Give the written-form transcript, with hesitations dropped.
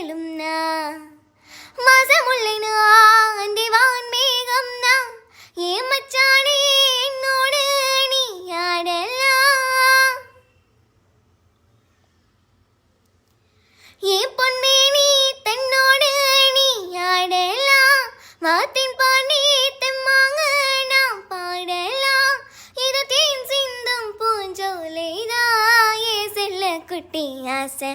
கடலும் மாசமுள்ளைனா அந்தி வான்மேகம்னா ஏன் மச்சானே என்னோடு நீ ஆடலாம் ஏன் பொன்னே நீ தன்னோடு நீ ஆடலாம் வாத்தின் பாண்டி தெம்மாங்க நாம் பாடலாம் இது தேன் சிந்தும் பூஞ்சோலைதான் ஏ செல்ல குட்டி ஆசை